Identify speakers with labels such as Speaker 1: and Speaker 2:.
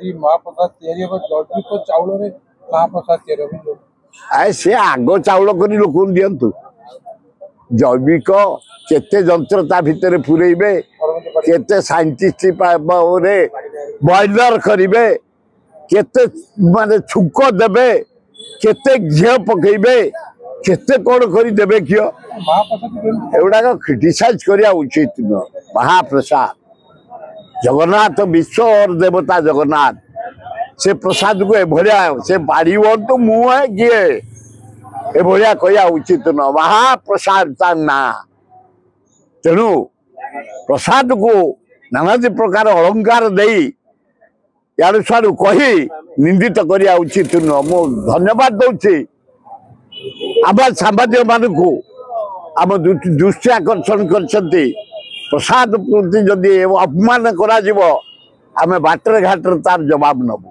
Speaker 1: आज महाप्रसाद या जैविक चाउल महाप्रसाद या
Speaker 2: सी आग चाउल कर लोक दिंतु जैविक केते जंत्र ता भितर पुरेबे केते साइंटिस्ट बॉयलर करिवे केते माने छुक देबे केते घी पकेबे केते कौन कर देबे घी एगुड़ा क्रिटिसाइज करिया उचित न। महाप्रसाद जगन्नाथ विश्व और देवता जगन्नाथ से प्रसाद को एभलिया से बाड़ी तो मुँह है किए एभलिया कहया उचित न। महाप्रसाद ता ना तेणु प्रसाद को नानादी प्रकार अलंकार दे यार सारू कही निंदित करिया उचित न। मु धन्यवाद दौची आम सांबादिक मान को आम दृष्टि आकर्षण कर प्रसाद प्रति जदि अपमान करा आम बाटर घाटर तार जवाब नबू।